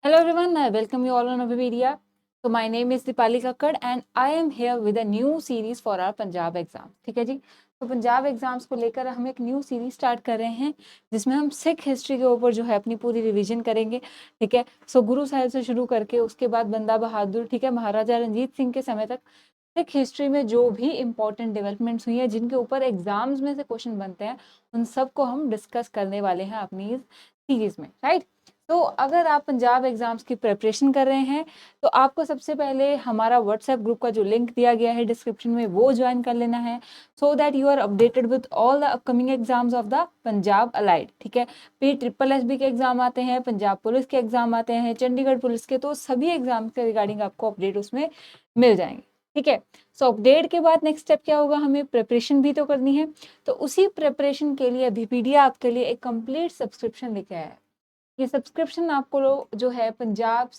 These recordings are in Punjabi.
Hello everyone, I welcome you all on Avipedia. So my name is Dipali Kakkad and I am here with a new series for our Punjab exam. ठीक है जी. तो पंजाब एग्जाम्स को लेकर हम एक न्यू सीरीज स्टार्ट कर रहे हैं जिसमें हम सिख हिस्ट्री के ऊपर जो है अपनी पूरी रिवीजन करेंगे. ठीक है. सो गुरु साहिब से शुरू करके उसके बाद बंदा बहादुर, ठीक है, महाराजा रंजीत सिंह के समय तक सिख हिस्ट्री में जो भी इंपॉर्टेंट डेवलपमेंट्स हुई है जिनके ऊपर एग्जाम्स में से क्वेश्चन बनते हैं उन सबको हम डिस्कस करने वाले हैं अपनी इस सीरीज में. राइट. तो अगर आप पंजाब एग्जाम्स की प्रिपरेशन कर रहे हैं तो आपको सबसे पहले हमारा व्हाट्सएप ग्रुप का जो लिंक दिया गया है डिस्क्रिप्शन में वो ज्वाइन कर लेना है so that you are updated with all the upcoming exams of the Punjab allied. ठीक है. PSSB के एग्जाम आते हैं, पंजाब पुलिस के एग्जाम आते हैं, चंडीगढ़ पुलिस के, तो सभी एग्जाम्स के रिगार्डिंग आपको अपडेट उसमें मिल जाएंगे. ठीक है. सो अपडेट के बाद नेक्स्ट स्टेप क्या होगा, हमें प्रिपरेशन भी तो करनी है. तो उसी प्रिपरेशन के लिए अभिपीडिया आपके लिए एक कंप्लीट सब्सक्रिप्शन लेके आया है. ये सब्सक्रिप्शन आपको जो है पंजाब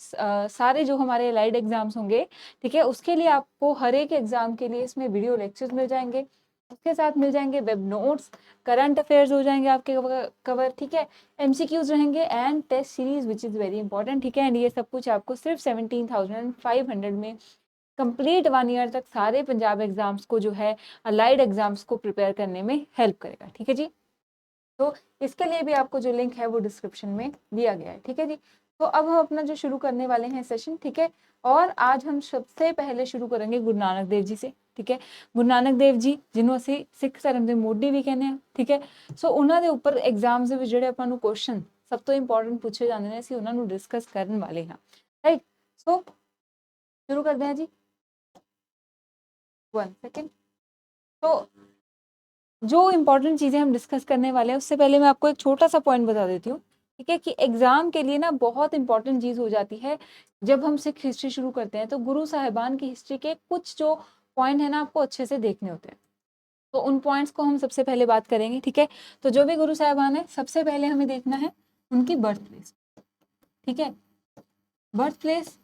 सारे जो हमारे अलाइड एग्जाम्स होंगे, ठीक है, उसके लिए आपको हर एक एग्जाम के लिए इसमें वीडियो लेक्चर्स मिल जाएंगे. उसके साथ मिल जाएंगे वेब नोट्स, करंट अफेयर्स हो जाएंगे आपके कवर. ठीक है. MCQs रहेंगे and test series which is very important. ठीक है. एंड ये सब कुछ आपको सिर्फ 17,500 में कंप्लीट 1 ईयर तक सारे पंजाब एग्जाम्स को जो है अलाइड एग्जाम्स को प्रिपेयर करने में हेल्प करेगा. ठीक है जी. तो इसके लिए भी आपको जो लिंक है वो डिस्क्रिप्शन में दिया गया है. ठीक है जी. तो अब हम अपना जो शुरू करने वाले हैं सेशन. ठीक है. और आज हम सबसे पहले शुरू करेंगे गुरु नानक देव जी से. ठीक है. गुरु नानक देव जी जिन्हों ਅਸੀਂ ਸਿੱਖ ਧਰਮ ਦੇ ਮੋਢੀ ਵੀ ਕਹਿੰਦੇ ਆ. ਠੀਕ ਹੈ. ਸੋ ਉਹਨਾਂ ਦੇ ਉੱਪਰ ਐਗਜ਼ਾਮਸ ਦੇ ਵਿੱਚ ਜਿਹੜੇ ਆਪਾਂ ਨੂੰ ਕੁਐਸਚਨ ਸਭ ਤੋਂ ਇੰਪੋਰਟੈਂਟ ਪੁੱਛੇ ਜਾਂਦੇ ਨੇ ਅਸੀਂ ਉਹਨਾਂ ਨੂੰ ਡਿਸਕਸ ਕਰਨ ਵਾਲੇ ਹਾਂ. ਰਾਈਟ. ਸੋ शुरू करते हैं जी. 1 सेकेंड. तो जो इंपॉर्टेंट चीजें हम डिस्कस करने वाले हैं उससे पहले मैं आपको एक छोटा सा पॉइंट बता देती हूँ. ठीक है. कि एग्जाम के लिए ना बहुत इंपॉर्टेंट चीज हो जाती है जब हम सिख हिस्ट्री शुरू करते हैं तो गुरु साहिबान की हिस्ट्री के कुछ जो पॉइंट है ना आपको अच्छे से देखने होते हैं. तो उन पॉइंट्स को हम सबसे पहले बात करेंगे. ठीक है. तो जो भी गुरु साहिबान है सबसे पहले हमें देखना है उनकी बर्थ प्लेस. ठीक है. बर्थ प्लेस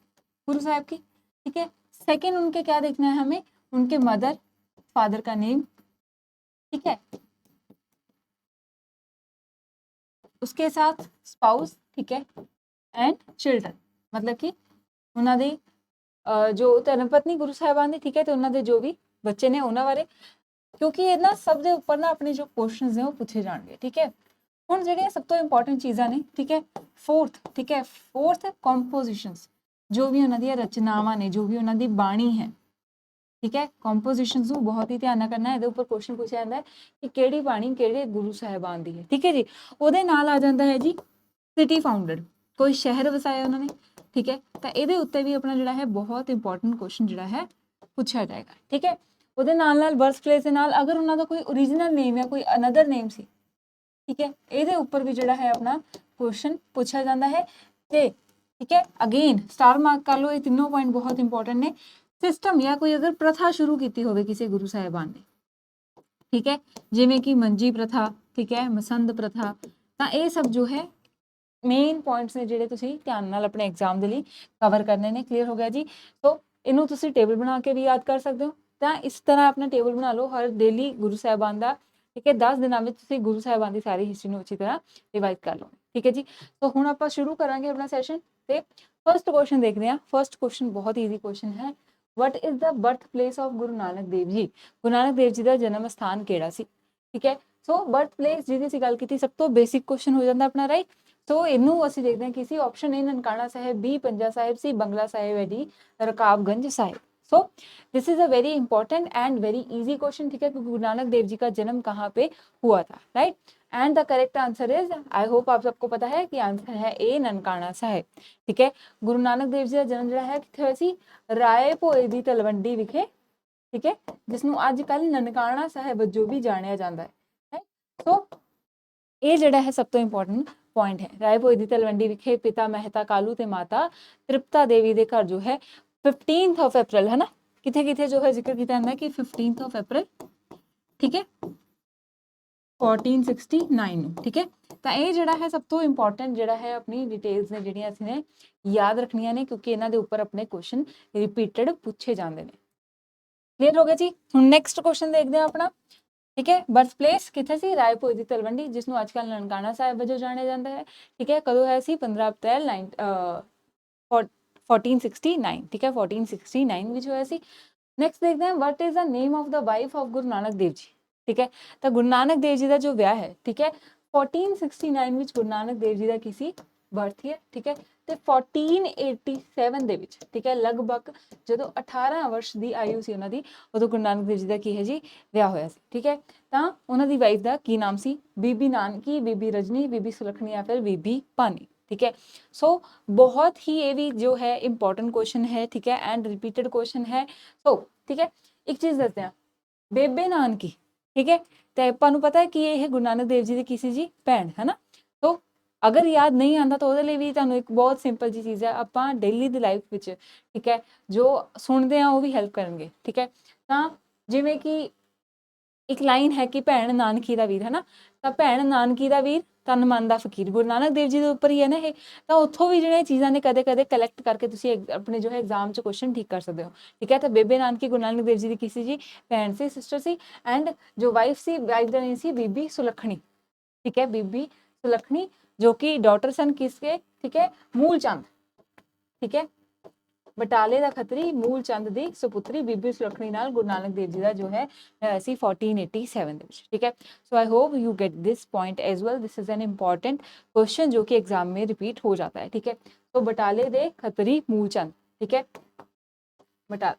गुरु साहब की. ठीक है. सेकेंड उनके क्या देखना है हमें, उनके मदर फादर का नेम. ठीक है. उसके साथ स्पाउस. ठीक है. एंड चिल्ड्रन, मतलब कि ਉਹਨਾਂ ਦੀ ਜੋ ਧਰਮ ਪਤਨੀ ਗੁਰੂ ਸਾਹਿਬਾਨ ਦੀ. ਠੀਕ ਹੈ. ਤੇ ਉਹਨਾਂ ਦੇ ਜੋ ਵੀ ਬੱਚੇ ਨੇ ਉਹਨਾਂ ਬਾਰੇ, ਕਿਉਂਕਿ ਇਹ ਨਾ ਸਭ ਦੇ ਉੱਪਰ ਨਾ ਆਪਣੇ ਜੋ ਕੁਐਸਚਨਸ ਨੇ ਉਹ ਪੁੱਛੇ ਜਾਣਗੇ. ਠੀਕ ਹੈ. ਹੁਣ ਜਿਹੜੀਆਂ ਸਭ ਤੋਂ ਇੰਪੋਰਟੈਂਟ ਚੀਜ਼ਾਂ ਨੇ. ਠੀਕ ਹੈ. ਫੋਰਥ. ਠੀਕ ਹੈ. ਫੋਰਥ ਕੰਪੋਜੀਸ਼ਨਸ, ਜੋ ਵੀ ਉਹਨਾਂ ਦੀਆਂ ਰਚਨਾਵਾਂ ਨੇ, ਜੋ ਵੀ ਉਹਨਾਂ ਦੀ ਬਾਣੀ ਹੈ. ਠੀਕ ਹੈ. ਕੰਪੋਜੀਸ਼ਨਸ ਨੂੰ ਬਹੁਤ ਹੀ ਧਿਆਨ ਨਾਲ ਕਰਨਾ. ਇਹਦੇ ਉੱਪਰ ਕੁਐਸਚਨ ਪੁੱਛਿਆ ਜਾਂਦਾ ਹੈ ਕਿ ਕਿਹੜੀ ਬਾਣੀ ਕਿਹੜੇ ਗੁਰੂ ਸਾਹਿਬਾਨ ਦੀ ਹੈ. ਠੀਕ ਹੈ ਜੀ. ਉਹਦੇ ਨਾਲ ਆ ਜਾਂਦਾ ਹੈ ਜੀ ਸਿਟੀ ਫਾਊਂਡਡ, ਕੋਈ ਸ਼ਹਿਰ ਵਸਾਇਆ ਉਹਨਾਂ ਨੇ. ਠੀਕ ਹੈ. ਤਾਂ ਇਹਦੇ ਉੱਤੇ ਵੀ ਆਪਣਾ ਜਿਹੜਾ ਹੈ ਬਹੁਤ ਇੰਪੋਰਟੈਂਟ ਕੁਐਸਚਨ ਜਿਹੜਾ ਹੈ ਪੁੱਛਿਆ ਜਾਏਗਾ. ਠੀਕ ਹੈ. ਉਹਦੇ ਨਾਲ ਬਰਥ ਪਲੇਸ ਦੇ ਨਾਲ ਅਗਰ ਉਹਨਾਂ ਦਾ ਕੋਈ ਓਰੀਜਨਲ ਨੇਮ ਜਾਂ ਕੋਈ ਅਨਦਰ ਨੇਮ ਸੀ. ਠੀਕ ਹੈ. ਇਹਦੇ ਉੱਪਰ ਵੀ ਜਿਹੜਾ ਹੈ ਆਪਣਾ ਕੁਐਸਚਨ ਪੁੱਛਿਆ ਜਾਂਦਾ ਹੈ. ਤੇ ਠੀਕ ਹੈ, ਅਗੇਨ ਸਟਾਰ ਮਾਰਕ ਕਰ ਲਓ. ਇਹ ਤਿੰਨੋਂ ਪੁਆਇੰਟ ਬਹੁਤ ਇੰਪੋਰਟੈਂਟ ਨੇ. ਸਿਸਟਮ ਜਾਂ ਕੋਈ ਅਗਰ ਪ੍ਰਥਾ ਸ਼ੁਰੂ ਕੀਤੀ ਹੋਵੇ ਕਿਸੇ ਗੁਰੂ ਸਾਹਿਬਾਨ ਨੇ. ਠੀਕ ਹੈ. ਜਿਵੇਂ ਕਿ ਮੰਜੀ ਪ੍ਰਥਾ. ਠੀਕ ਹੈ. ਮਸੰਦ ਪ੍ਰਥਾ. ਤਾਂ ਇਹ ਸਭ ਜੋ ਹੈ ਮੇਨ ਪੁਆਇੰਟਸ ਨੇ ਜਿਹੜੇ ਤੁਸੀਂ ਧਿਆਨ ਨਾਲ ਆਪਣੇ ਐਗਜ਼ਾਮ ਦੇ ਲਈ ਕਵਰ ਕਰਨੇ ਨੇ. ਕਲੀਅਰ ਹੋ ਗਿਆ ਜੀ. ਸੋ ਇਹਨੂੰ ਤੁਸੀਂ ਟੇਬਲ ਬਣਾ ਕੇ ਵੀ ਯਾਦ ਕਰ ਸਕਦੇ ਹੋ. ਤਾਂ ਇਸ ਤਰ੍ਹਾਂ ਆਪਣਾ ਟੇਬਲ ਬਣਾ ਲਓ ਹਰ ਡੇਲੀ ਗੁਰੂ ਸਾਹਿਬਾਨ ਦਾ. ਠੀਕ ਹੈ. 10 ਦਿਨਾਂ ਵਿੱਚ ਤੁਸੀਂ ਗੁਰੂ ਸਾਹਿਬਾਨ ਦੀ ਸਾਰੀ ਹਿਸਟਰੀ ਨੂੰ ਅੱਛੀ ਤਰ੍ਹਾਂ ਰਿਵਾਈਜ਼ ਕਰ ਲਓ. ਠੀਕ ਹੈ ਜੀ. ਸੋ ਹੁਣ ਆਪਾਂ ਸ਼ੁਰੂ ਕਰਾਂਗੇ ਆਪਣਾ ਸੈਸ਼ਨ. ਤੇ ਫਸਟ ਕੁਐਸਚਨ ਦੇਖਦੇ ਹਾਂ. ਫਸਟ ਕੁਐਸਚਨ ਬਹੁਤ ਈਜ਼ੀ ਕੁਐਸਚਨ ਹੈ. What is the birthplace of Guru Nanak Dev ji. Guru Nanak Dev ਜੀ ਦਾ ਜਨਮ ਸਥਾਨ ਕਿਹੜਾ ਸੀ. ਠੀਕ ਹੈ. ਸੋ ਬਰਥ ਪਲੇਸ ਜਿਹਦੀ ਅਸੀਂ ਗੱਲ ਕੀਤੀ ਸਭ ਤੋਂ ਬੇਸਿਕ ਕੁਐਸਚਨ ਹੋ ਜਾਂਦਾ ਆਪਣਾ. ਰਾਈਟ. ਸੋ ਇਹਨੂੰ ਅਸੀਂ ਦੇਖਦੇ ਹਾਂ ਕਿ ਸੀ option A Nankana Sahib, B Panja Sahib, C Bangla Sahib ਹੈ, D Rakabganj Sahib. So this is a very important and very easy question. ठीक है. क्योंकि गुरु नानक देव जी का जन्म कहाँ पे हुआ था. Right. And the correct answer is, I hope आप सबको पता है कि आंसर है A ननकाना साहिब. ठीक है. गुरु नानक देव जी का जन्म जो है किथे होया सी, राय भोए दी तलवंडी विखे. ठीक है. जिसनों अजकल ननकाना साहिब वजों भी जानिया जाता है. सो ਇਹ ਜਿਹੜਾ ਹੈ ਸਭ ਤੋਂ ਇੰਪੋਰਟੈਂਟ ਪੁਆਇੰਟ ਹੈ. ਰਾਏ ਭੋਏ ਦੀ ਤਲਵੰਡੀ ਵਿਖੇ ਪਿਤਾ ਮਹਿਤਾ ਕਾਲੂ ਤੇ ਮਾਤਾ ਤ੍ਰਿਪਤਾ ਦੇਵੀ ਦੇ ਘਰ ਜੋ ਹੈ 15th of April ਹੈ ਨਾ, ਕਿਥੇ ਕਿਥੇ ਜੋ ਹੈ ਜ਼ਿਕਰ ਕੀਤਾ ਜਾਂਦਾ ਹੈ ਕਿ 15th of April. ਠੀਕ ਹੈ. 1469 ਨੂੰ. ਠੀਕ ਹੈ. ਤਾਂ ਇਹ ਜਿਹੜਾ ਹੈ ਸਭ ਤੋਂ ਇੰਪੋਰਟੈਂਟ ਜਿਹੜਾ ਹੈ ਆਪਣੀ ਡਿਟੇਲਸ ਨੇ ਜਿਹੜੀਆਂ ਅਸੀਂ ਨੇ ਯਾਦ ਰੱਖਣੀਆਂ ਨੇ ਕਿਉਂਕਿ ਇਹਨਾਂ ਦੇ ਉੱਪਰ ਆਪਣੇ ਕੁਐਸਚਨ ਰਿਪੀਟਡ ਪੁੱਛੇ ਜਾਂਦੇ ਨੇ. ਕਲੀਅਰ ਹੋ ਗਿਆ ਜੀ. ਹੁਣ ਨੈਕਸਟ ਕੁਐਸਚਨ ਦੇਖਦੇ ਹਾਂ ਆਪਣਾ. ठीक है. बर्थ प्लेस किथे सी, राय भोए दी तलवंडी जिसनों अजकल ननकाना साहिब वजों जानिया जाता है. ठीक है. कदों है सी 15 अप्रैल 1469, ठीक है 1469 ਵਿੱਚ ਹੋਇਆ ਸੀ। ਨੈਕਸਟ ਦੇਖਦੇ ਹਾਂ what is the name of the wife of Guru Nanak Dev ji, ਠੀਕ ਹੈ। ਤਾਂ ਗੁਰੂ ਨਾਨਕ ਦੇਵ ਜੀ ਦਾ ਜੋ ਵਿਆਹ ਹੈ, ਠੀਕ ਹੈ 1469 ਵਿੱਚ ਗੁਰੂ ਨਾਨਕ ਦੇਵ ਜੀ ਦਾ ਕੀ ਸੀ, ਬਰਥ ਈਅਰ, ਠੀਕ ਹੈ। ਤੇ 1487 ਦੇ ਵਿੱਚ, ਠੀਕ ਹੈ, ਲਗਭਗ ਜਦੋਂ 18 ਵਰਸ਼ ਦੀ ਆਯੂ ਸੀ ਉਹਨਾਂ ਦੀ, ਉਦੋਂ ਗੁਰੂ ਨਾਨਕ ਦੇਵ ਜੀ ਦਾ ਕੀ ਹੈ ਜੀ, ਵਿਆਹ ਹੋਇਆ ਸੀ, ਠੀਕ ਹੈ। ਤਾਂ ਉਹਨਾਂ ਦੀ ਵਾਈਫ ਦਾ ਕੀ ਨਾਮ ਸੀ, ਬੀਬੀ ਨਾਨਕੀ, ਬੀਬੀ ਰਜਨੀ, ਬੀਬੀ ਸੁਲੱਖਣੀ ਜਾਂ ਫਿਰ ਬੀਬੀ ਭਾਨੀ, ठीक है। सो बहुत ही ये भी जो है इंपॉर्टेंट क्वेश्चन है, ठीक है, एंड रिपीटेड क्वेश्चन है। सो ठीक है, एक चीज दसते हैं, बेबे नानकी, ठीक है, तो ਆਪਾਂ ਨੂੰ ਪਤਾ ਹੈ ਕਿ ਇਹ ਗੁਰੂ ਨਾਨਕ ਦੇਵ ਜੀ ਦੀ ਕਿਸੇ ਜੀ ਭੈਣ ਹੈ ਨਾ। ਸੋ ਅਗਰ ਯਾਦ ਨਹੀਂ ਆਉਂਦਾ ਤਾਂ ਉਹਦੇ ਲਈ ਵੀ ਤੁਹਾਨੂੰ ਇੱਕ ਬਹੁਤ ਸਿੰਪਲ ਜੀ ਚੀਜ਼ ਹੈ, ਆਪਾਂ ਡੇਲੀ ਦੀ ਲਾਈਫ ਵਿੱਚ, ਠੀਕ ਹੈ, ਜੋ ਸੁਣਦੇ ਆ ਉਹ ਵੀ ਹੈਲਪ ਕਰਨਗੇ, ਠੀਕ ਹੈ। ਤਾਂ ਜਿਵੇਂ ਕਿ ਇੱਕ ਲਾਈਨ ਹੈ ਕਿ ਭੈਣ ਨਾਨਕੀ ਦਾ ਵੀਰ ਹੈ ਨਾ, ਤਾਂ ਭੈਣ ਨਾਨਕੀ ਦਾ ਵੀਰ ਤਨ ਮਨ ਦਾ ਫਕੀਰ, ਗੁਰੂ ਨਾਨਕ ਦੇਵ ਜੀ ਦੇ ਉੱਪਰ ਹੀ ਹੈ ਨਾ ਇਹ। ਤਾਂ ਉੱਥੋਂ ਵੀ ਜਿਹੜੀਆਂ ਚੀਜ਼ਾਂ ਨੇ ਕਦੇ ਕਦੇ ਕਲੈਕਟ ਕਰਕੇ ਤੁਸੀਂ ਆਪਣੇ ਜੋ ਹੈ ਐਗਜ਼ਾਮ 'ਚ ਕੁਐਸਚਨ ਠੀਕ ਕਰ ਸਕਦੇ ਹੋ, ਠੀਕ ਹੈ। ਤਾਂ ਬੇਬੇ ਨਾਨਕੀ ਗੁਰੂ ਨਾਨਕ ਦੇਵ ਜੀ ਦੀ ਕਿਸੇ ਜੀ ਭੈਣ ਸੀ, ਸਿਸਟਰ ਸੀ, ਐਂਡ ਜੋ ਵਾਈਫ ਸੀ, ਵਾਈਫ ਦਾ ਨੇਮ ਸੀ ਬੀਬੀ ਸੁਲੱਖਣੀ, ਠੀਕ ਹੈ, ਬੀਬੀ ਸੁਲੱਖਣੀ, ਜੋ ਕਿ ਡਾਟਰ ਸਨ ਕਿਸਕੇ, ਠੀਕ ਹੈ, ਮੂਲ ਚੰਦ, ਠੀਕ ਹੈ, ਬਟਾਲੇ ਦਾ ਖੱਤਰੀ ਮੂਲ ਚੰਦ ਦੀ ਸੁਪੁੱਤਰੀ ਬੀਬੀ ਸੁਲੱਖਣੀ ਨਾਲ ਗੁਰੂ ਨਾਨਕ ਦੇਵ ਜੀ ਦਾ ਜੋ ਹੈ ਸੀ 1487 ਦੇ ਵਿੱਚ, ਠੀਕ है। So I hope you get this point as well, this is an important question जो कि एग्जाम में रिपीट हो जाता है, ठीक है। तो बटाले दे खतरी मूलचंद, ठीक है, बटाला,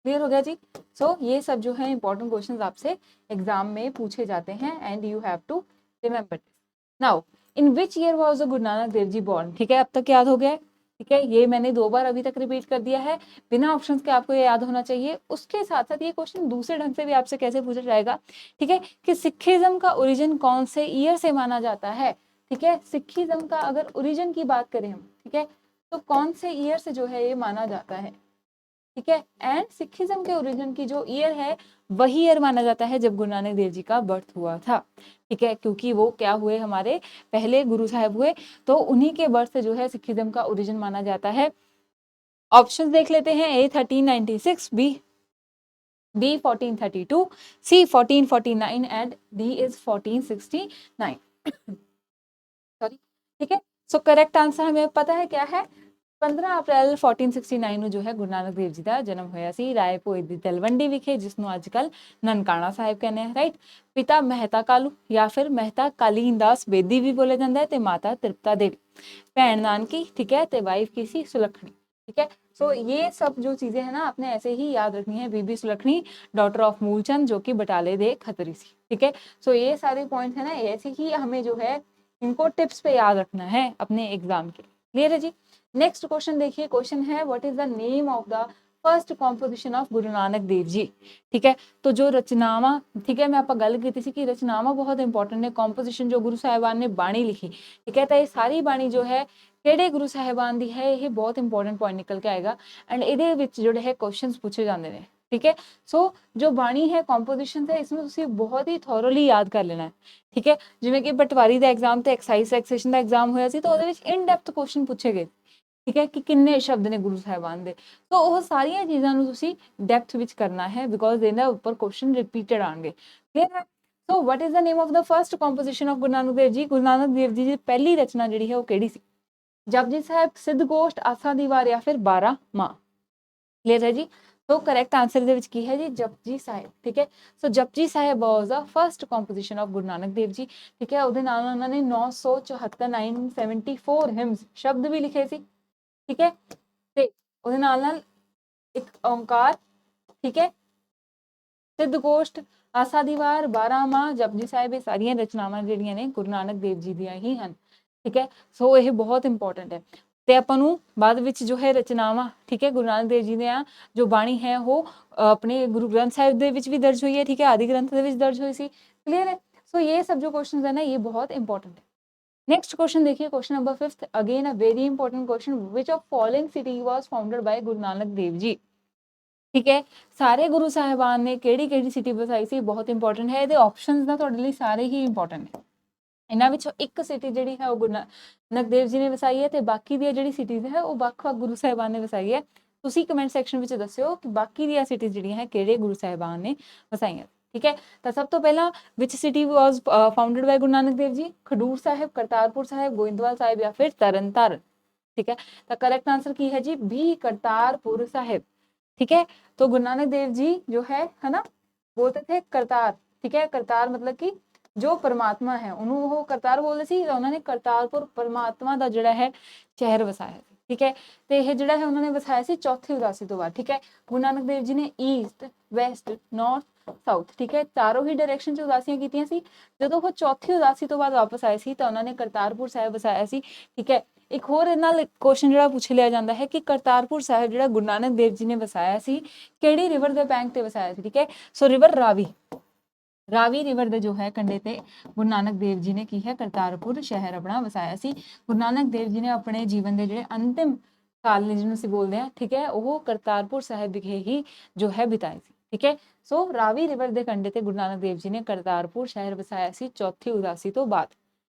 क्लियर हो गया जी। सो ये सब जो है इंपॉर्टेंट क्वेश्चन आपसे एग्जाम में पूछे जाते हैं and you have to remember this. Now in which year was Guru Nanak Dev ji born, ठीक है, अब तक याद हो गया है, ठीक है। ये मैंने 2 बार अभी तक रिपीट कर दिया है, बिना ऑप्शंस के आपको ये याद होना चाहिए। उसके साथ साथ ये क्वेश्चन दूसरे ढंग से भी आपसे कैसे पूछा जाएगा, ठीक है, कि सिखिज्म का ओरिजिन कौन से ईयर से माना जाता है, ठीक है। सिखिज्म का अगर ओरिजिन की बात करें हम, ठीक है, तो कौन से ईयर से जो है ये माना जाता है, ठीक है। एंड सिखिज्म के ओरिजिन की जो ईयर है वही ईयर माना जाता है जब गुरु नानक देव जी का बर्थ हुआ था, ठीक है, क्योंकि वो क्या हुए, हमारे पहले गुरु साहब हुए, तो उन्हीं के बर्थ से जो है सिखिज्म का ओरिजिन माना जाता है। ऑप्शंस देख लेते हैं, A 1396, B 1432, C 1449 and D is 1469, sorry, ठीक है। सो करेक्ट आंसर हमें पता है क्या है, 15 ਅਪ੍ਰੈਲ 1469 ਨੂੰ ਜੋ ਹੈ ਗੁਰੂ ਨਾਨਕ ਦੇਵ ਜੀ ਦਾ ਜਨਮ ਹੋਇਆ ਸੀ ਰਾਏ ਭੋਏ ਦੀ ਤਲਵੰਡੀ ਵਿਖੇ, ਜਿਸ ਨੂੰ ਅੱਜ ਕੱਲ ਨਨਕਾਣਾ ਸਾਹਿਬ ਕਹਿੰਦੇ ਆ, ਰਾਈਟ। ਪਿਤਾ ਮਹਿਤਾ ਕਾਲੂ ਜਾਂ ਫਿਰ ਮਹਿਤਾ ਕਾਲੀਨ ਦਾਸ ਬੇਦੀ ਵੀ ਬੋਲਿਆ ਜਾਂਦਾ ਹੈ, ਤੇ ਮਾਤਾ ਤ੍ਰਿਪਤਾ ਦੇਵੀ, ਭੈਣ ਨਾਨਕੀ, ठीक है, ਤੇ ਵਾइफ की सी सुलखनी, ठीक है। सो ये सब जो चीजें हैं ना आपने ऐसे ही याद रखनी है, बीबी सुलखनी डॉटर ऑफ मूलचंद जो कि बटाले दे खतरी सी, ठीक है। सो ये सारे पॉइंट है ना, ऐसे ही हमें जो है इनको टिप्स पे याद रखना है अपने एग्जाम के, क्लियर है जी। नेक्स्ट क्वेश्चन देखिए, क्वेश्चन है what is the name of the first composition of Guru Nanak Dev जी, ठीक है। तो जो रचनावां, ठीक है, मैं आप गल की थी कि रचनावां बहुत इंपॉर्टेंट ने, कॉम्पोजिशन जो गुरु साहिबान ने बाणी लिखी, ठीक है, तो ये सारी बाणी जो है ਕਿਹੜੇ ਗੁਰੂ ਸਾਹਿਬਾਨ ਦੀ ਹੈ, ਇਹ ਬਹੁਤ ਇੰਪੋਰਟੈਂਟ ਪੁਆਇੰਟ ਨਿਕਲ ਕੇ ਆਏਗਾ ਐਂਡ ਇਹਦੇ ਵਿੱਚ ਜਿਹੜੇ ਹੈ ਕੁਐਸਚਨਸ ਪੁੱਛੇ ਜਾਂਦੇ ਨੇ, ठीक है। सो जो बाणी है कॉम्पोजिशन है इसमें ਤੁਸੀਂ ਬਹੁਤ ਹੀ ਥੋਰਲੀ ਯਾਦ ਕਰ ਲੈਣਾ ਹੈ, ठीक है। ਜਿਵੇਂ ਕਿ ਪਟਵਾਰੀ ਦਾ ਐਗਜ਼ਾਮ ਤੇ ਐਕਸਾਈਜ਼ ਸੈਕਸੇਸ਼ਨ ਦਾ ਐਗਜ਼ਾਮ ਹੋਇਆ ਸੀ, ਤਾਂ ਉਹਦੇ ਵਿੱਚ ਇਨ ਡੈਪਥ ਕੁਐਸਚਨ ਪੁੱਛੇ ਗਏ, ठीक है, कि किन्ने शब्द ने गुरु साहिबान दे, तो ਉਹ ਸਾਰੀਆਂ ਚੀਜ਼ਾਂ ਨੂੰ ਤੁਸੀਂ ਡੈਪਥ ਵਿੱਚ ਕਰਨਾ ਹੈ, ਬਿਕੋਜ਼ ਇਹਨਾਂ ਉੱਪਰ ਕੁਐਸਚਨ ਰਿਪੀਟਡ ਆਣਗੇ, ਕਲੀਅਰ ਹੈ। So what is the name of the first composition of Guru Nanak Dev जी, गुरु नानक देव जी ਦੀ ਪਹਿਲੀ ਰਚਨਾ ਜਿਹੜੀ ਹੈ ਉਹ ਕਿਹੜੀ ਸੀ, जपजी साहिब, सिद्ध गोष्ट, आसा दी वार या फिर 12 मां, क्लियर है जी। तो करेक्ट आंसर ਦੇ ਵਿੱਚ ਕੀ ਹੈ ਜੀ, जपजी साहिब, ठीक है। So Japji Sahib was the first composition of Guru Nanak Dev जी, ठीक है। ਉਹਦੇ ਨਾਲ ਉਹਨਾਂ ਨੇ 974 974 ਹਿਮਸ ਸ਼ਬਦ ਵੀ ਲਿਖੇ ਸੀ, ठीक है, ਤੇ ਉਹਦੇ ਨਾਲ ਇੱਕ ਓੰਕਾਰ, ठीक है, सिद्ध गोष्ट, आसा दी वार, 12 मां, जपजी साहिब, ਇਹ ਸਾਰੀਆਂ ਰਚਨਾਵਾਂ ਜਿਹੜੀਆਂ ਨੇ ਗੁਰੂ ਨਾਨਕ ਦੇਵ ਜੀ ਦੀਆਂ ਹੀ ਹਨ, ठीक है। ਸੋ ਇਹ ਬਹੁਤ ਇੰਪੋਰਟੈਂਟ ਹੈ ਤੇ ਆਪਾਂ ਨੂੰ ਬਾਅਦ ਵਿੱਚ ਜੋ ਹੈ ਰਚਨਾਵਾਂ, ठीक है, ਗੁਰੂ ਨਾਨਕ ਦੇਵ ਜੀ ਦੀਆਂ ਜੋ ਬਾਣੀ ਹੈ ਉਹ ਆਪਣੇ ਗੁਰੂ ਗ੍ਰੰਥ ਸਾਹਿਬ ਦੇ ਵਿੱਚ ਵੀ ਦਰਜ ਹੋਈ ਹੈ, ठीक है, ਆਦਿ ਗ੍ਰੰਥ ਦੇ ਵਿੱਚ ਦਰਜ ਹੋਈ ਸੀ, क्लियर है। सो ये सब जो क्वेश्चन है ना ये बहुत इंपॉर्टेंट है। नेक्स्ट क्वेश्चन देखिए, question number 5, again a very important question, which of following city was founded by गुरु नानक देव जी, ठीक है। ਸਾਰੇ ਗੁਰੂ ਸਾਹਿਬਾਨ ਨੇ ਕਿਹੜੀ ਕਿਹੜੀ ਸਿਟੀ ਵਸਾਈ ਸੀ, ਬਹੁਤ ਇੰਪੋਰਟੈਂਟ ਹੈ। ਇਹਦੇ ਆਪਸ਼ਨਸ ਨਾ ਤੁਹਾਡੇ ਲਈ ਸਾਰੇ ਹੀ ਇੰਪੋਰਟੈਂਟ ਨੇ, ਇਹਨਾਂ ਵਿੱਚੋਂ ਇੱਕ ਸਿਟੀ ਜਿਹੜੀ ਹੈ ਉਹ ਗੁਰੂ ਨਾਨਕ ਦੇਵ ਜੀ ਨੇ ਵਸਾਈ ਹੈ, ਤੇ ਬਾਕੀ ਦੀਆਂ ਜਿਹੜੀ ਸਿਟੀਜ਼ ਹੈ ਉਹ ਵੱਖ-ਵੱਖ ਗੁਰੂ ਸਾਹਿਬਾਨ ਨੇ ਵਸਾਈ ਹੈ। ਤੁਸੀਂ ਕਮੈਂਟ ਸੈਕਸ਼ਨ ਵਿੱਚ ਦੱਸਿਓ ਕਿ ਬਾਕੀ ਦੀਆਂ ਸਿਟੀਜ਼ ਜਿਹੜੀਆਂ ਹੈ ਕਿਹੜੇ ਗੁਰੂ ਸਾਹਿਬਾਨ ਨੇ ਵਸਾਈਆਂ, ठीक है। ਤਾਂ ਸਭ ਤੋਂ ਪਹਿਲਾਂ which city was founded by Guru Nanak Dev ji, Khadur ਸਾਹਿਬ, ਕਰਤਾਰਪੁਰ ਸਾਹਿਬ, ਗੋਇੰਦਵਾਲ ਸਾਹਿਬ ਜਾਂ ਫਿਰ ਤਰਨਤਾਰਨ, ठीक है। तो करेक्ट आंसर की है जी बी करतारपुर साहिब, ठीक है। तो गुरु नानक देव जी जो है ना बोलते थे करतार, ठीक है। करतार मतलब कि जो परमात्मा है ਉਹਨੂੰ ਉਹ ਕਰਤਾਰ ਬੋਲਦੇ ਸੀ, ਉਹਨਾਂ ਨੇ ਕਰਤਾਰਪੁਰ ਪਰਮਾਤਮਾ ਦਾ ਜਿਹੜਾ ਹੈ ਸ਼ਹਿਰ ਵਸਾਇਆ ਸੀ, ਠੀਕ ਹੈ। ਤੇ ਇਹ ਜਿਹੜਾ ਹੈ ਉਹਨਾਂ ਨੇ ਵਸਾਇਆ ਸੀ ਚੌਥੀ ਉਦਾਸੀ ਤੋਂ ਬਾਅਦ, ਠੀਕ ਹੈ। ਗੁਰੂ ਨਾਨਕ ਦੇਵ ਜੀ ਨੇ ਈਸਟ, ਵੈਸਟ, ਨਾਰਥ, ਸਾਊਥ, ਠੀਕ ਹੈ, ਚਾਰੋਂ ਹੀ ਡਾਇਰੈਕਸ਼ਨ ਚ ਉਦਾਸੀਆਂ ਕੀਤੀਆਂ ਸੀ। ਜਦੋਂ ਉਹ ਚੌਥੀ ਉਦਾਸੀ ਤੋਂ ਬਾਅਦ ਵਾਪਸ ਆਏ ਸੀ ਤਾਂ ਉਹਨਾਂ ਨੇ ਕਰਤਾਰਪੁਰ ਸਾਹਿਬ ਵਸਾਇਆ ਸੀ, ਠੀਕ ਹੈ। ਇੱਕ ਹੋਰ ਇਹ ਨਾਲ ਕੁਐਸਚਨ ਜਿਹੜਾ ਪੁੱਛ ਲਿਆ ਜਾਂਦਾ ਹੈ ਕਿ ਕਰਤਾਰਪੁਰ ਸਾਹਿਬ ਜਿਹੜਾ ਗੁਰੂ ਨਾਨਕ ਦੇਵ ਜੀ ਨੇ ਵਸਾਇਆ ਸੀ ਕਿਹੜੀ ਰਿਵਰ ਦੇ ਬੈਂਕ ਤੇ ਵਸਾਇਆ ਸੀ, ਠੀਕ ਹੈ। ਸੋ ਰਿਵਰ ਰਾਵੀ, ਰਾਵੀ ਰਿਵਰ ਦੇ ਜੋ ਹੈ ਕੰਢੇ ਤੇ ਗੁਰੂ ਨਾਨਕ ਦੇਵ ਜੀ ਨੇ ਕੀ ਹੈ ਕਰਤਾਰਪੁਰ ਸ਼ਹਿਰ ਆਪਣਾ ਵਸਾਇਆ ਸੀ। ਗੁਰੂ ਨਾਨਕ ਦੇਵ ਜੀ ਨੇ ਆਪਣੇ ਜੀਵਨ ਦੇ ਜਿਹੜੇ ਅੰਤਿਮ ਕਾਲ ਨੇ ਜਿਹਨੂੰ ਅਸੀਂ ਬੋਲਦੇ ਹਾਂ, ਠੀਕ ਹੈ, ਉਹ ਕਰਤਾਰਪੁਰ ਸਾਹਿਬ ਵਿਖੇ ਹੀ ਜੋ ਹੈ ਬਿਤਾਏ ਸੀ, ਠੀਕ ਹੈ। ਸੋ ਰਾਵੀ ਰਿਵਰ ਦੇ ਕੰਢੇ ਤੇ ਗੁਰੂ ਨਾਨਕ देव जी ने करतारपुर शहर बसाया सी चौथी उदासी तो बाद।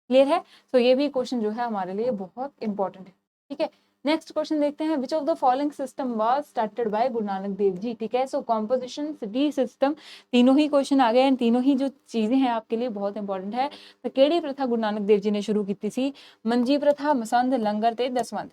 क्लियर है। सो ये भी क्वेश्चन जो है हमारे लिए बहुत इंपॉर्टेंट है, ठीक है। नेक्स्ट क्वेश्चन देखते हैं, which of the following system was started by गुरु नानक देव जी, ठीक है। सो कॉम्पोजिशन, सिटी सिस्टम, तीनों ही क्वेश्चन आ गए एंड तीनों ही जो चीजें हैं आपके लिए बहुत इंपॉर्टेंट है। तो केड़ी प्रथा गुरु नानक देव जी ने शुरू की सी, मंजी प्रथा, मसंद, लंगर ते दसवंध,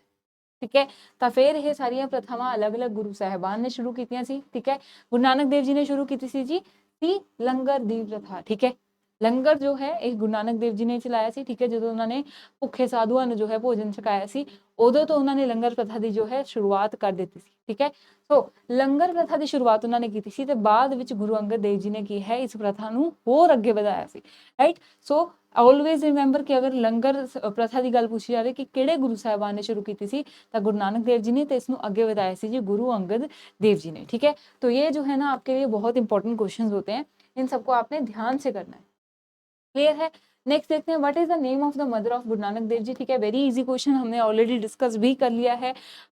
ठीक है। तो फिर ये सारिया प्रथावां अलग अलग गुरु साहिबान ने शुरू की सी, ठीक है। गुरु नानक देव जी ने शुरू की सी जी सी लंगर दी प्रथा, ठीक है। लंगर जो है एक गुरु नानक देव जी ने चलाया सी, ठीक है। जो उन्होंने भुखे साधुओं ने जो है भोजन छकाया सी उदों तो उन्होंने लंगर प्रथा की जो है शुरुआत कर दी सी, ठीक है। सो लंगर प्रथा की शुरुआत उन्होंने की सी ते बाद विच गुरु अंगद देव जी ने की है इस प्रथा नूं होर अगे वधाया सी, राइट। सो ऑलवेज रिमेंबर कि अगर लंगर प्रथा की गल पूछी जाए कि किहड़े गुरु साहिबान ने शुरू की सी तो गुरु नानक देव जी ने, तो इसनूं अगे वधाया सी जी गुरु अंगद देव जी ने, ठीक है। तो ये जो है ना आपके लिए बहुत इंपॉर्टेंट क्वेश्चन होते हैं, इन सबको आपने ध्यान से करना है। क्लियर है। नेक्स्ट देखते हैं, what is the name of the mother of Guru Nanak Dev जी, ठीक है। वेरी इजी क्वेश्चन, हमने ऑलरेडी डिस्कस भी कर लिया है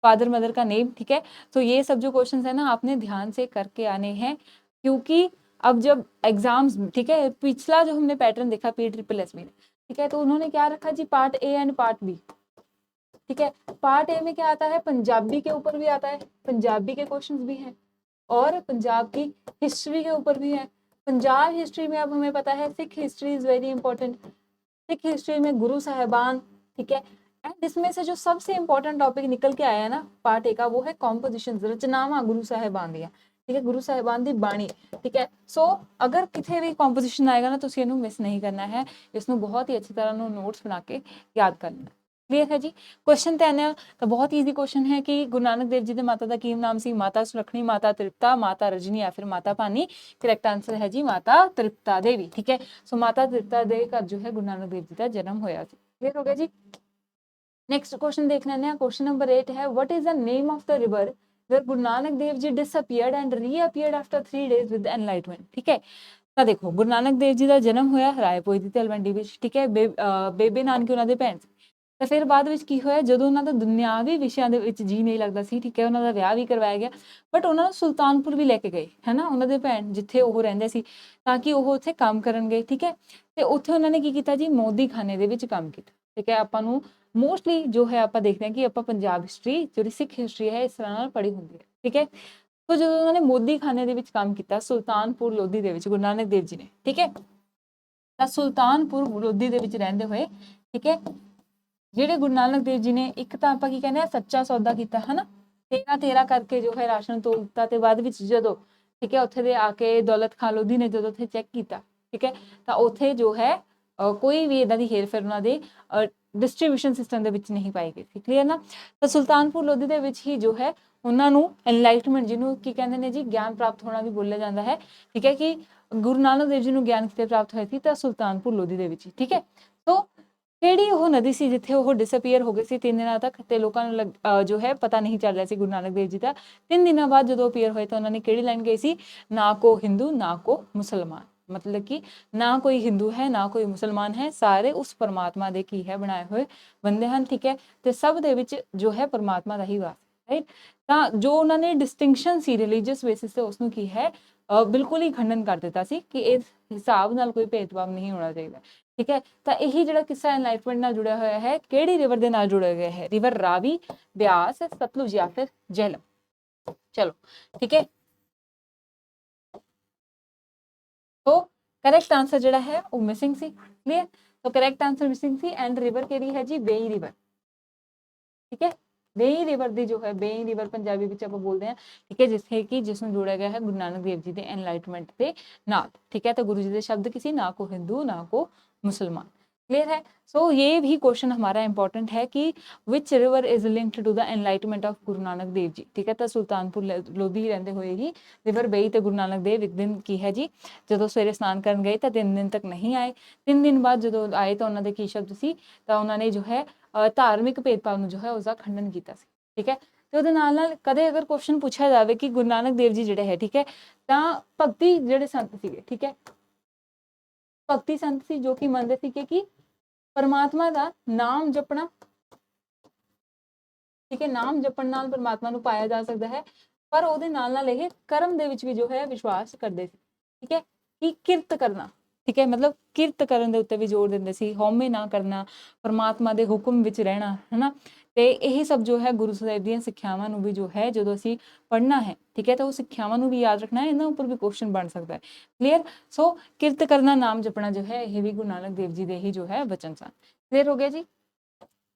फादर मदर का नेम, ठीक है। तो ये सब जो क्वेश्चन है ना आपने ध्यान से करके आने हैं, क्योंकि अब जब एग्जाम्स, ठीक है, पिछला जो हमने पैटर्न देखा PSSB में, ठीक है, तो उन्होंने क्या रखा जी part A and part B, ठीक है। पार्ट ए में क्या आता है, पंजाबी के ऊपर भी आता है, पंजाबी के क्वेश्चंस भी हैं और पंजाब की हिस्ट्री के ऊपर भी है। पंजाब हिस्ट्री में अब हमें पता है Sikh history is very important, Sikh history में गुरु साहिबान, ठीक है। एंड इसमें से जो सबसे इंपॉर्टेंट टॉपिक निकल के आया ना पार्ट ए का, वो है कॉम्पोजिशन, रचनावां गुरु साहिबान दियां, ठीक है, गुरु साहिबान दी बाणी, ठीक है। सो अगर किथे भी कॉम्पोजिशन आएगा ना तुसीं इहनूं मिस नहीं करना है, इसनूं बहुत ही अच्छी तरह नोट्स बना के याद कर लेना। क्लियर है जी। क्वेश्चन ते आने तो बहुत ईजी क्वेश्चन है कि गुरु नानक देव जी के माता का की नाम सी, माता सुलखणी, माता तृप्ता, माता रजनी या फिर माता पानी। करेक्ट आंसर है जी माता तृप्ता देवी, ठीक है। सो माता तृप्ता देवी का जो है गुरु नानक देव जी का जन्म होया सी। क्लियर हो गया जी। नेक्स्ट क्वेश्चन देख लेते हैं, क्वेश्चन नंबर 8 है, what is the name of the river where Guru Nanak Dev ji disappeared and reappeared after 3 days with enlightenment, ठीक है। ਤਾਂ ਦੇਖੋ ਗੁਰੂ ਨਾਨਕ ਦੇਵ ਜੀ ਦਾ ਜਨਮ ਹੋਇਆ ਰਾਏਪੁਰ ਦੀ ਤਲਵੰਡੀ ਵਿੱਚ, ਠੀਕ ਹੈ। ਬੇਬੇ ਨਾਨਕੀ ਉਹਨਾਂ ਦੇ ਭੈਣ ਸੀ। ਤਾਂ ਫਿਰ ਬਾਅਦ ਵਿੱਚ ਕੀ ਹੋਇਆ, ਜਦੋਂ ਉਹਨਾਂ ਦਾ ਦੁਨਿਆਵੀ ਵਿਸ਼ਿਆਂ ਦੇ ਵਿੱਚ ਜੀ ਨਹੀਂ ਲੱਗਦਾ ਸੀ, ਠੀਕ ਹੈ, ਉਹਨਾਂ ਦਾ ਵਿਆਹ ਵੀ ਕਰਵਾਇਆ ਗਿਆ, ਬਟ ਉਹਨਾਂ ਨੂੰ ਸੁਲਤਾਨਪੁਰ ਵੀ ਲੈ ਕੇ ਗਏ, ਹੈ ਨਾ, ਉਹਨਾਂ ਦੇ ਭੈਣ ਜਿੱਥੇ ਉਹ ਰਹਿੰਦੇ ਸੀ, ਤਾਂ ਕਿ ਉਹ ਉੱਥੇ ਕੰਮ ਕਰਨਗੇ, ਠੀਕ ਹੈ। ਤੇ ਉੱਥੇ ਉਹਨਾਂ ਨੇ ਕੀ ਕੀਤਾ ਜੀ, ਮੋਦੀ ਖਾਨੇ ਦੇ ਵਿੱਚ ਕੰਮ ਕੀਤਾ, ਠੀਕ ਹੈ। ਆਪਾਂ ਨੂੰ ਮੋਸਟਲੀ ਜੋ ਹੈ ਆਪਾਂ ਦੇਖਦੇ ਹਾਂ ਕਿ ਆਪਾਂ ਪੰਜਾਬ ਹਿਸਟਰੀ ਜਿਹੜੀ ਸਿੱਖ ਹਿਸਟਰੀ ਹੈ ਇਸ ਤਰ੍ਹਾਂ ਨਾਲ ਪੜ੍ਹੀ ਹੁੰਦੀ ਹੈ, ਠੀਕ ਹੈ। तो जो उन्होंने मोदी खाने ਦੇ ਵਿੱਚ ਕੰਮ ਕੀਤਾ ਸੁਲਤਾਨਪੁਰ ਲੋਧੀ ਦੇ ਵਿੱਚ ਗੁਰੂ ਨਾਨਕ ਦੇਵ ਜੀ ਨੇ, ਠੀਕ ਹੈ। ਤਾਂ ਸੁਲਤਾਨਪੁਰ ਲੋਧੀ ਦੇ ਵਿੱਚ ਰਹਿੰਦੇ ਹੋਏ, ਠੀਕ ਹੈ, ਜਿਹੜੇ ਗੁਰੂ ਨਾਨਕ ਦੇਵ ਜੀ ਨੇ ਇੱਕ ਤਾਂ ਆਪਾਂ ਕੀ ਕਹਿੰਦੇ ਆ ਸੱਚਾ ਸੌਦਾ ਕੀਤਾ, ਹਨਾ, 13 ਕਰਕੇ ਜੋ ਹੈ ਰਾਸ਼ਨ ਤੋਲ ਦਿੱਤਾ। ਤੇ ਬਾਅਦ ਵਿੱਚ ਜਦੋਂ, ਠੀਕ ਹੈ, ਉੱਥੇ ਦੇ ਆ ਕੇ ਦੌਲਤ ਖਾਨ ਲੋਧੀ ਨੇ ਜਦੋਂ ਉੱਥੇ ਚੈੱਕ ਕੀਤਾ, ਠੀਕ ਹੈ, ਤਾਂ ਉੱਥੇ ਜੋ ਹੈ ਕੋਈ ਵੀ ਇਦਾਂ ਦੀ ਹੇਰ-ਫੇਰ ਉਹਨਾਂ ਦੇ ਡਿਸਟ੍ਰੀਬਿਊਸ਼ਨ ਸਿਸਟਮ ਦੇ ਵਿੱਚ ਨਹੀਂ ਪਾਈ ਗਈ ਸੀ। ਕਲੀਅਰ ਨਾ। ਤਾਂ ਸੁਲਤਾਨਪੁਰ ਲੋਧੀ ਦੇ ਵਿੱਚ ਹੀ ਜੋ ਹੈ ਉਹਨਾਂ ਨੂੰ ਐਨਲਾਈਟਮੈਂਟ, ਜਿਹਨੂੰ ਕੀ ਕਹਿੰਦੇ ਨੇ ਜੀ ਗਿਆਨ ਪ੍ਰਾਪਤ ਹੋਣਾ ਵੀ ਬੋਲਿਆ ਜਾਂਦਾ ਹੈ, ਠੀਕ ਹੈ, ਕਿ ਗੁਰੂ ਨਾਨਕ ਦੇਵ ਜੀ ਨੂੰ ਗਿਆਨ ਕਿਤੇ ਪ੍ਰਾਪਤ ਹੋਇਆ ਸੀ ਤਾਂ ਸੁਲਤਾਨਪੁਰ ਲੋਧੀ ਦੇ ਵਿੱਚ, ਠੀਕ ਹੈ। ਸੋ ਕਿਹੜੀ ਉਹ ਨਦੀ ਸੀ ਜਿੱਥੇ ਉਹ ਡਿਸਅਪੀਅਰ ਹੋ ਗਏ ਸੀ 3 ਦਿਨਾਂ ਤੱਕ ਤੇ ਲੋਕਾਂ ਨੂੰ ਜੋ ਹੈ ਪਤਾ ਨਹੀਂ ਚੱਲ ਰਿਹਾ ਸੀ ਗੁਰੂ ਨਾਨਕ ਦੇਵ ਜੀ ਦਾ। 3 ਦਿਨਾਂ ਬਾਅਦ ਜਦੋਂ ਅਪੀਅਰ ਹੋਏ ਤਾਂ ਉਹਨਾਂ ਨੇ ਕਿਹੜੀ ਲਾਈਨ ਗਈ ਸੀ, ਨਾ ਕੋ ਹਿੰਦੂ ਨਾ ਕੋ ਮੁਸਲਮਾਨ, मतलब कि ना कोई हिंदू है ना कोई मुसलमान है, सारे उस परमात्मा दे की है बनाए हुए बंदे हैं, ठीक है। तो सब दे विच जो है परमात्मा का ही वास, राइट। तो जो उन्होंने डिस्टिंक्शन सी रिलीजियस बेसिस से उसनों की है बिल्कुल ही खंडन कर दिता सी कि इस हिसाब नाल कोई भेदभाव नहीं होना चाहिए, ठीक है। तो यही जो किस्सा एनलाइटमेंट नाल जुड़िया होया है किहड़ी रिवर दे नाल जुड़िया गया है, रिवर रावी, ब्यास, सतलुज या फिर झेलम। चलो ठीक है। तो करेक्ट आंसर जो है वो मिसिंग सी। क्लियर। तो correct answer missing C and river केड़ी है जी वेई रिवर, ਠੀਕ ਹੈ। ਬੇਈ ਰਿਵਰ ਦੀ ਜੋ ਹੈ, ਬੇਈ ਰਿਵਰ ਪੰਜਾਬੀ ਵਿੱਚ ਆਪਾਂ ਬੋਲਦੇ ਹਾਂ, ਠੀਕ ਹੈ, ਜਿੱਥੇ ਕਿ ਜਿਸ ਨੂੰ ਜੋੜਿਆ ਗਿਆ ਹੈ ਗੁਰੂ ਨਾਨਕ ਦੇਵ ਜੀ ਦੇ ਐਨਲਾਈਟਮੈਂਟ ਦੇ ਨਾਲ, ਠੀਕ ਹੈ। तो गुरु जी के शब्द किसी ना को हिंदू ना को मुसलमान, क्लियर है। सो ये भी क्वेश्चन हमारा इंपॉर्टेंट है कि which river is linked to the enlightenment of Guru Nanak Dev जी, ठीक है। तो सुल्तानपुर लोधी रहते हुए ही रिवर बही तो गुरु नानक देव एक दिन की है जी जो सवेरे स्नान करन गए तो 3 दिन तक नहीं आए, 3 दिन बाद जो आए तो उन्होंने की शब्द सी तो उन्होंने जो है धार्मिक भेदभाव जो है उसका खंडन किया, ठीक है। ਤੇ ਉਹਦੇ ਨਾਲ ਨਾਲ ਕਦੇ ਅਗਰ ਕੁਐਸਚਨ ਪੁੱਛਿਆ ਜਾਵੇ ਕਿ ਗੁਰੂ ਨਾਨਕ ਦੇਵ ਜੀ ਜਿਹੜੇ ਹੈ, ਠੀਕ ਹੈ, ਤਾਂ ਭਗਤੀ ਜਿਹੜੇ ਸੰਤ ਸੀਗੇ, ਠੀਕ ਹੈ, ਭਗਤੀ ਸੰਤ ਸੀ ਜੋ ਕਿ ਮੰਨਦੇ ਸੀ ਕਿ ਪਰਮਾਤਮਾ ਦਾ ਨਾਮ ਜਪਣਾ, ਠੀਕ ਹੈ, ਨਾਮ ਜਪਣ ਨਾਲ ਪਰਮਾਤਮਾ ਨੂੰ ਪਾਇਆ ਜਾ ਸਕਦਾ ਹੈ, ਪਰ ਉਹਦੇ ਨਾਲ ਨਾਲ ਇਹ ਕਰਮ ਦੇ ਵਿੱਚ ਵੀ ਜੋ ਹੈ ਵਿਸ਼ਵਾਸ ਕਰਦੇ ਸੀ, ਠੀਕ ਹੈ, ਕਿ ਕਿਰਤ ਕਰਨਾ, ਠੀਕ ਹੈ, ਮਤਲਬ ਕਿਰਤ ਕਰਨ ਦੇ ਉੱਤੇ ਵੀ ਜ਼ੋਰ ਦਿੰਦੇ ਸੀ, ਹਉਮੈ ਨਾ ਕਰਨਾ, ਪਰਮਾਤਮਾ ਦੇ ਹੁਕਮ ਵਿੱਚ ਰਹਿਣਾ, ਹਨਾ। ਤੇ ਇਹ ਸਭ ਜੋ ਹੈ ਗੁਰੂ ਸਾਹਿਬ ਦੀਆਂ ਸਿੱਖਿਆਵਾਂ ਨੂੰ ਵੀ ਜੋ ਹੈ ਜਦੋਂ ਅਸੀਂ ਪੜ੍ਹਨਾ ਹੈ, ਠੀਕ ਹੈ, ਤਾਂ ਉਹ ਸਿੱਖਿਆਵਾਂ ਨੂੰ ਵੀ ਯਾਦ ਰੱਖਣਾ ਹੈ, ਇਹਨਾਂ ਉੱਪਰ ਵੀ ਕੁਐਸਚਨ ਬਣ ਸਕਦਾ ਹੈ, ਕਲੀਅਰ। ਸੋ ਕਿਰਤ ਕਰਨਾ, ਨਾਮ ਜਪਣਾ ਜੋ ਹੈ ਇਹ ਵੀ ਗੁਰੂ ਨਾਨਕ ਦੇਵ ਜੀ ਦੇ ਹੀ ਜੋ ਹੈ ਵਚਨ ਸਨ, ਕਲੀਅਰ ਹੋ ਗਿਆ ਜੀ।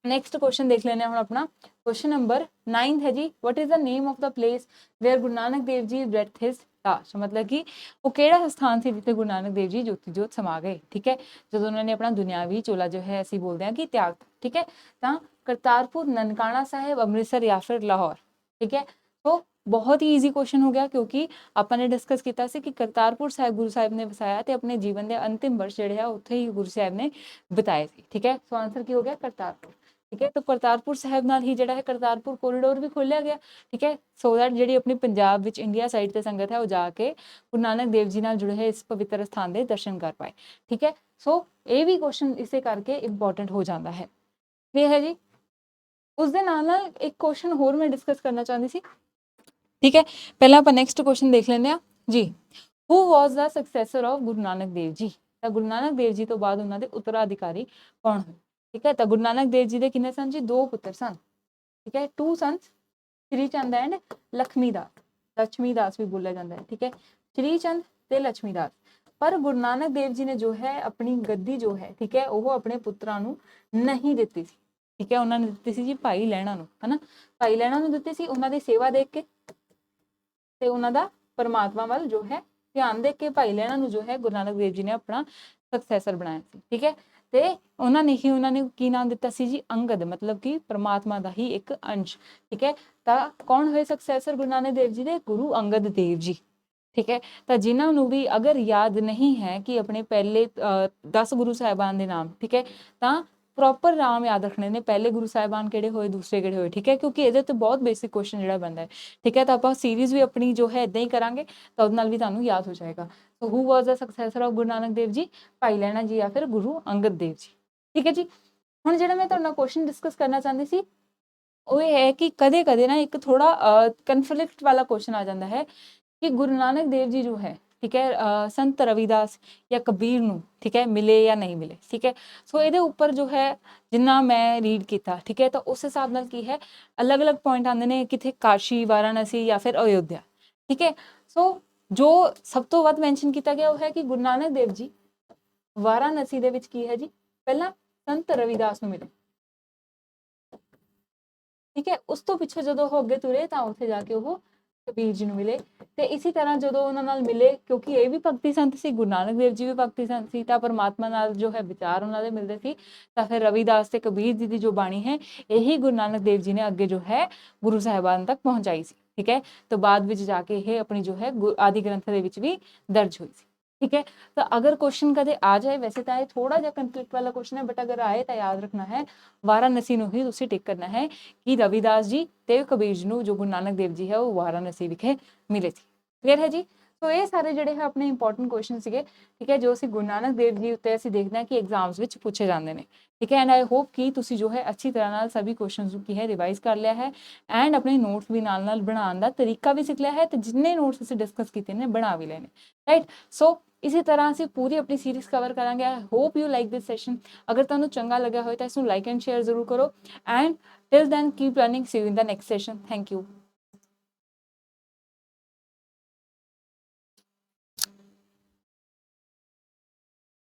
नेक्स्ट क्वेश्चन देख लेने हम अपना क्वेश्चन नंबर 9 है जी, what is the name of the place where Guru Nanak Dev ji breath his last, मतलब कि वो केड़ा स्थान से जिथे गुरु नानक देव जी ज्योति जोत समा गए, ठीक है, जब उन्होंने अपना दुनियावी चोला जो है ਅਸੀਂ बोलते हैं कि त्याग, ठीक है। ਤਾਂ करतारपुर, ननकाना साहिब, अमृतसर या फिर लाहौर, ठीक है। तो बहुत ही ईजी क्वेश्चन हो गया क्योंकि ਆਪਾਂ ਨੇ ਡਿਸਕਸ ਕੀਤਾ ਸੀ ਕਿ ਕਰਤਾਰਪੁਰ ਸਾਹਿਬ ਗੁਰੂ ਸਾਹਿਬ ਨੇ ਵਸਾਇਆ ਤੇ ਆਪਣੇ ਜੀਵਨ ਦੇ ਅੰਤਿਮ ਵਰਸ਼ ਜਿਹੜੇ ਆ ਉੱਥੇ ਹੀ ਗੁਰੂ ਸਾਹਿਬ ਨੇ ਬਿਤਾਏ ਸੀ, ਠੀਕ ਹੈ। ਸੋ ਆਨਸਰ ਕੀ ਹੋ ਗਿਆ, ਕਰਤਾਰਪੁਰ, ਠੀਕ ਹੈ। तो करतारपुर साहिब नाल ही ਜਿਹੜਾ ਹੈ ਕਰਤਾਰਪੁਰ ਕੋਰੀਡੋਰ ਵੀ ਖੋਲਿਆ ਗਿਆ, ਠੀਕ ਹੈ, ਸੋ ਦੈਟ ਜਿਹੜੀ ਆਪਣੀ ਪੰਜਾਬ ਵਿੱਚ ਇੰਡੀਆ ਸਾਈਡ ਤੇ ਸੰਗਤ ਹੈ ਉਹ ਜਾ ਕੇ ਗੁਰੂ ਨਾਨਕ ਦੇਵ ਜੀ ਨਾਲ ਜੁੜੇ ਹੈ ਇਸ ਪਵਿੱਤਰ ਸਥਾਨ ਦੇ ਦਰਸ਼ਨ ਕਰ ਪਾਏ, ਠੀਕ ਹੈ। ਸੋ ਇਹ ਵੀ ਕੁਐਸਚਨ ਇਸੇ ਕਰਕੇ ਇੰਪੋਰਟੈਂਟ ਹੋ ਜਾਂਦਾ ਹੈ, ਇਹ ਹੈ ਜੀ। ਉਸ ਦੇ ਨਾਲ ਨਾਲ ਇੱਕ ਕੁਐਸਚਨ ਹੋਰ ਮੈਂ ਡਿਸਕਸ ਕਰਨਾ ਚਾਹੁੰਦੀ ਸੀ, ਠੀਕ ਹੈ। ਪਹਿਲਾਂ ਆਪਾਂ ਨੈਕਸਟ ਕੁਐਸਚਨ ਦੇਖ ਲੈਂਦੇ ਆ ਜੀ, ਹੂ ਵਾਸ ਦਾ ਸਕਸੈਸਰ ਆਫ ਗੁਰੂ ਨਾਨਕ ਦੇਵ ਜੀ, ਤਾਂ ਗੁਰੂ ਨਾਨਕ ਦੇਵ ਜੀ ਤੋਂ ਬਾਅਦ ਉਹਨਾਂ ਦੇ ਉੱਤਰਾਧਿਕਾਰੀ ਕੌਣ ਹੋਏ, ठीक है। तो गुरु नानक देव जी के कितने सन जी, 2 पुत्र सन, ठीक है, 2 सन्स, श्री चंद एंड लक्ष्मीदास, लक्ष्मीदास भी बोला जाता है, ठीक है, श्री चंद ते लक्ष्मीदास। पर गुरु नानक देव जी ने जो है अपनी गद्दी जो है, ठीक है, वो अपने पुत्रां नूं नहीं दित्ती सी, ठीक है, उन्होंने दित्ती सी जी भाई लैणा नूं, है ना, भाई लैणा नूं दित्ती सी, उन्हां दी सेवा देख के ते उन्हां दा परमात्मा वाल जो है ध्यान देख के भाई लैणा नूं जो है गुरु नानक देव जी ने अपना ਸਕਸੈਸਰ ਬਣਾਇਆ ਸੀ, ਠੀਕ ਹੈ। ਤੇ ਉਹਨਾਂ ਨੇ ਕੀ ਨਾਮ ਦਿੱਤਾ ਸੀ ਜੀ, ਅੰਗਦ, ਮਤਲਬ ਕਿ ਪਰਮਾਤਮਾ ਦਾ ਹੀ ਇੱਕ ਅੰਸ਼, ਠੀਕ ਹੈ। ਤਾਂ ਕੌਣ ਹੋਏ ਸਕਸੈਸਰ ਗੁਰੂ ਨਾਨਕ ਦੇਵ ਜੀ ਦੇ, ਗੁਰੂ ਅੰਗਦ ਦੇਵ ਜੀ, ਠੀਕ ਹੈ। ਤਾਂ ਜਿਨ੍ਹਾਂ ਨੂੰ ਵੀ ਅਗਰ ਯਾਦ ਨਹੀਂ ਹੈ ਕਿ ਆਪਣੇ ਪਹਿਲੇ 10 ਗੁਰੂ ਸਾਹਿਬਾਨ ਦੇ ਨਾਮ, ਠੀਕ ਹੈ, ਤਾਂ ਪ੍ਰੋਪਰ ਨਾਮ ਯਾਦ ਰੱਖਣੇ ਨੇ, ਪਹਿਲੇ ਗੁਰੂ ਸਾਹਿਬਾਨ ਕਿਹੜੇ ਹੋਏ, ਦੂਸਰੇ ਕਿਹੜੇ ਹੋਏ, ਠੀਕ ਹੈ, ਕਿਉਂਕਿ ਇਹਦੇ ਤੇ ਬਹੁਤ ਬੇਸਿਕ ਕੁਐਸਚਨ ਜਿਹੜਾ ਬਣਦਾ ਹੈ, ਠੀਕ ਹੈ। ਤਾਂ ਆਪਾਂ ਸੀਰੀਜ਼ ਵੀ ਆਪਣੀ ਜੋ ਹੈ ਇਦਾਂ ਹੀ ਕਰਾਂਗੇ ਤਾਂ ਉਹਦੇ ਨਾਲ ਵੀ ਤੁਹਾਨੂੰ ਯਾਦ ਹੋ ਜਾਏਗਾ। ਸੋ ਹੂ ਵਾਸ ਦਾ ਸਕਸੈਸਰ ਆਫ ਗੁਰੂ ਨਾਨਕ ਦੇਵ ਜੀ, ਭਾਈ ਲਹਿਣਾ ਜੀ ਜਾਂ ਫਿਰ ਗੁਰੂ ਅੰਗਦ ਦੇਵ ਜੀ, ਠੀਕ ਹੈ ਜੀ। ਹੁਣ ਜਿਹੜਾ ਮੈਂ ਤੁਹਾਡੇ ਨਾਲ ਕੁਐਸਚਨ ਡਿਸਕਸ ਕਰਨਾ ਚਾਹੁੰਦੀ ਸੀ ਉਹ ਇਹ ਹੈ ਕਿ ਕਦੇ ਕਦੇ ਨਾ ਇੱਕ ਥੋੜਾ ਕਨਫਲਿਕਟ ਵਾਲਾ ਕੁਐਸਚਨ ਆ ਜਾਂਦਾ ਹੈ ਕਿ ਗੁਰੂ ਨਾਨਕ ਦੇਵ ਜੀ ਜੋ ਹੈ, ਠੀਕ ਹੈ, ਸੰਤ ਰਵਿਦਾਸ ਜਾਂ ਕਬੀਰ ਨੂੰ, ਠੀਕ ਹੈ, ਮਿਲੇ ਜਾਂ ਨਹੀਂ ਮਿਲੇ, ਠੀਕ ਹੈ। ਸੋ ਇਹਦੇ ਉੱਪਰ ਜੋ ਹੈ ਜਿੰਨਾ ਮੈਂ ਰੀਡ ਕੀਤਾ, ਠੀਕ ਹੈ, ਤਾਂ ਉਸ ਹਿਸਾਬ ਨਾਲ ਕੀ ਹੈ ਅਲੱਗ-ਅਲੱਗ ਪੁਆਇੰਟ ਆਉਂਦੇ ਨੇ, ਕਿਥੇ ਕਾਸ਼ੀ, ਵਾਰਾਣਸੀ ਜਾਂ ਫਿਰ ਅਯੋਧਿਆ, ਠੀਕ ਹੈ। ਸੋ ਜੋ ਸਭ ਤੋਂ ਵੱਧ ਮੈਂਸ਼ਨ ਕੀਤਾ ਗਿਆ ਉਹ ਹੈ ਕਿ ਗੁਰੂ ਨਾਨਕ ਦੇਵ ਜੀ ਵਾਰਾਣਸੀ ਦੇ ਵਿੱਚ ਕੀ ਹੈ ਜੀ, ਪਹਿਲਾਂ ਸੰਤ ਰਵਿਦਾਸ ਨੂੰ ਮਿਲੇ, ਠੀਕ ਹੈ। ਉਸ ਤੋਂ ਪਿੱਛੇ ਜਦੋਂ ਉਹ ਅੱਗੇ ਤੁਰੇ ਤਾਂ ਉੱਥੇ ਜਾ ਕੇ ਉਹ ਕਬੀਰ ਜੀ ਨੂੰ ਮਿਲੇ, ਤੇ ਇਸੇ ਤਰ੍ਹਾਂ ਜਦੋਂ ਉਹਨਾਂ ਨਾਲ ਮਿਲੇ, ਕਿਉਂਕਿ ਇਹ ਵੀ ਭਗਤੀ ਸੰਤ ਸੀ, ਗੁਰੂ ਨਾਨਕ ਦੇਵ ਜੀ ਵੀ ਭਗਤੀ ਸੰਤ ਸੀ, ਤਾਂ ਪਰਮਾਤਮਾ ਨਾਲ ਜੋ ਹੈ ਵਿਚਾਰ ਉਹਨਾਂ ਦੇ ਮਿਲਦੇ ਸੀ, ਤਾਂ ਫਿਰ ਰਵਿਦਾਸ ਤੇ ਕਬੀਰ ਜੀ ਦੀ ਜੋ ਬਾਣੀ ਹੈ ਇਹੀ ਗੁਰੂ ਨਾਨਕ ਦੇਵ ਜੀ ਨੇ ਅੱਗੇ ਜੋ ਹੈ ਗੁਰੂ ਸਾਹਿਬਾਨ ਤੱਕ ਪਹੁੰਚਾਈ ਸੀ, ਠੀਕ ਹੈ। ਤਾਂ ਬਾਅਦ ਵਿੱਚ ਜਾ ਕੇ ਇਹ ਆਪਣੀ ਜੋ ਹੈ ਆਦਿ ਗ੍ਰੰਥ ਦੇ ਵਿੱਚ ਵੀ ਦਰਜ ਹੋਈ ਸੀ, ठीक है। तो अगर क्वेश्चन कदे आ जाए, वैसे तो ये थोड़ा जा कंफ्लिक्ट वाला क्वेश्चन है, बट अगर आए तो याद रखना है वाराणसी नूं ही तुसीं टिक करना है कि रविदास जी ते कबीर जी नूं जो गुरु नानक देव जी है वो वाराणसी विखे मिले थे, क्लियर है जी। तो ये सारे ਜਿਹੜੇ ਹੈ ਆਪਣੇ ਇੰਪੋਰਟੈਂਟ ਕੁਐਸਚਨ ਸੀਗੇ, ਠੀਕ ਹੈ, ਜੋ ਅਸੀਂ ਗੁਰੂ ਨਾਨਕ ਦੇਵ ਜੀ ਉੱਤੇ ਅਸੀਂ ਦੇਖਦੇ ਹਾਂ ਕਿ ਐਗਜ਼ਾਮਸ ਵਿੱਚ ਪੁੱਛੇ ਜਾਂਦੇ ਨੇ, ਠੀਕ ਹੈ। ਐਂਡ ਆਈ ਹੋਪ ਕਿ ਤੁਸੀਂ ਜੋ ਹੈ ਅੱਛੀ ਤਰ੍ਹਾਂ ਨਾਲ ਸਭੀ ਕੁਐਸਚਨਸ ਨੂੰ ਕੀ ਹੈ ਰਿਵਾਈਜ਼ ਕਰ ਲਿਆ ਹੈ ਐਂਡ ਆਪਣੇ ਨੋਟਸ ਵੀ ਨਾਲ ਨਾਲ ਬਣਾਉਣ ਦਾ ਤਰੀਕਾ ਵੀ ਸਿੱਖ ਲਿਆ ਹੈ, ਤੇ ਜਿੰਨੇ ਨੋਟਸ ਅਸੀਂ ਡਿਸਕਸ ਕੀਤੇ ਨੇ ਬਣਾ ਵੀ ਲਏ ਨੇ, ਰਾਈਟ। ਸੋ ਇਸੇ ਤਰ੍ਹਾਂ ਅਸੀਂ ਪੂਰੀ ਆਪਣੀ ਸੀਰੀਜ਼ ਕਵਰ ਕਰਾਂਗੇ। I hope you like this session. ਅਗਰ ਤੁਹਾਨੂੰ ਚੰਗਾ ਲੱਗਿਆ ਹੋਵੇ ਤਾਂ ਇਸ ਨੂੰ ਲਾਈਕ ਐਂਡ ਸ਼ੇਅਰ ਜ਼ਰੂਰ ਕਰੋ and till then keep learning, see you in the next session, thank you।